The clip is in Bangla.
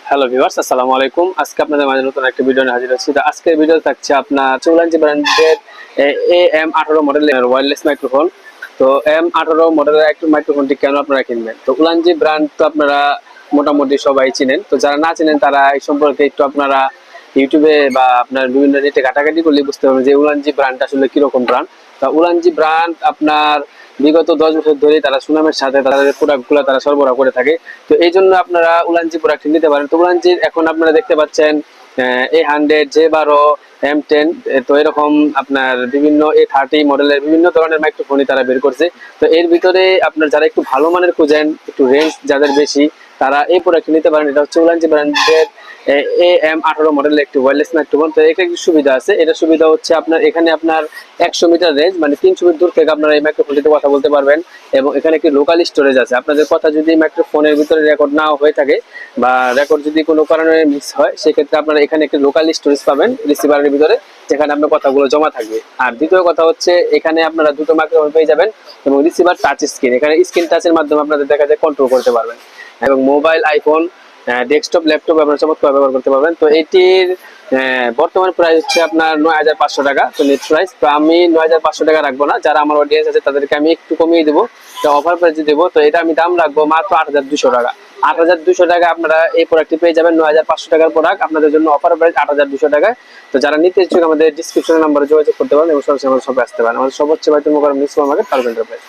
হ্যালো ভিউয়ার্স, আসসালামু আলাইকুম। আজকে আপনাদের মাঝে নতুন একটা ভিডিও নিয়ে হাজির হচ্ছি। তো আজকের ভিডিও থাকছে আপনার উলানজি ব্র্যান্ডের AM18 মডেলের ওয়্যারলেস মাইক্রোফোন। তো M18 মডেলের একটা মাইক্রোফোনটি কেন আপনারা কিনবেন? তো উলানজি ব্র্যান্ড তো আপনারা মোটামুটি সবাই চিনেন। তো যারা না চিনেন তারা এই সম্পর্কে একটু আপনারা ইউটিউবে বা আপনার বিভিন্ন নেটে ঘাটাঘাটি করলে বুঝতে পারবেন যে উলানজি ব্র্যান্ড আসলে কিরকম ব্র্যান্ড। তা উলানজি ব্র্যান্ড আপনার বিগত 10 বছর ধরে তারা সুনামের সাথে তাদের প্রোডাক্টগুলো তারা সরবরাহ করে থাকে। তো এই জন্য আপনারা উলানজি প্রোডাক্ট নিতে পারেন। তো উলানজির এখন আপনারা দেখতে পাচ্ছেন A100, J12, M10, তো এরকম আপনার বিভিন্ন A30 মডেলের বিভিন্ন ধরনের মাইক্রোফোনই তারা বের করছে। তো এর ভিতরে আপনার যারা একটু ভালো মানের খুঁজেন, একটু রেঞ্জ যাদের বেশি, তারা এই প্রোডাক্ট নিতে পারেন। এটা হচ্ছে উলানজি ব্র্যান্ডের AM18 মডেলের একটি ওয়্যারলেস মাইক্রোফোন। তো এটা একটু সুবিধা আছে। এটা সুবিধা হচ্ছে আপনার এখানে আপনার 100 মিটার রেঞ্জ, মানে 300 মিটার দূর থেকে আপনারা এই মাইক্রোফোনটিতে কথা বলতে পারবেন। এবং এখানে একটি লোকাল স্টোরেজ আছে। আপনাদের কথা যদি মাইক্রোফোনের ভিতরে রেকর্ড না হয়ে থাকে বা রেকর্ড যদি কোনো কারণে মিস হয়, সেক্ষেত্রে আপনারা এখানে একটি লোকাল স্টোরেজ পাবেন রিসিভারের ভিতরে, যেখানে আপনার কথাগুলো জমা থাকবে। আর দ্বিতীয় কথা হচ্ছে এখানে আপনারা দুটো মাইক্রোফোন পেয়ে যাবেন এবং রিসিভার টাচ স্ক্রিন, এখানে স্ক্রিন টাচের মাধ্যমে আপনাদের দেখা যায় কন্ট্রোল করতে পারবেন। এবং মোবাইল, আইফোন, ডেস্কটপ, ল্যাপটপ আপনারা চমৎকার ব্যবহার করতে পারবেন। তো এটির বর্তমান প্রাইস হচ্ছে আপনার 9,500 টাকা। তো নেট প্রাইস তো আমি 9,500 টাকা রাখবো না, যারা আমার অডিয়েন্স আছে তাদেরকে আমি একটু কমিয়ে দেবো, তো অফার প্রাইসে দেবো। তো এটা আমি দাম রাখবো মাত্র 8,200 টাকা। 8,200 টাকা আপনারা এই প্রোডাক্টটি পেয়ে যাবেন। 9,500 টাকার প্রোডাক্ট আপনাদের জন্য অফার প্রাইস 8,200 টাকায়। তো যারা নিতে ইচ্ছুক আমাদের ডিসক্রিপশন নাম্বারে যোগাযোগ করতে পারেন এবং সরাসরি আমাদের শপে আসতে পারেন। আমাদের সব হচ্ছে Baitul Mukarram new super market, Faruk enterprise.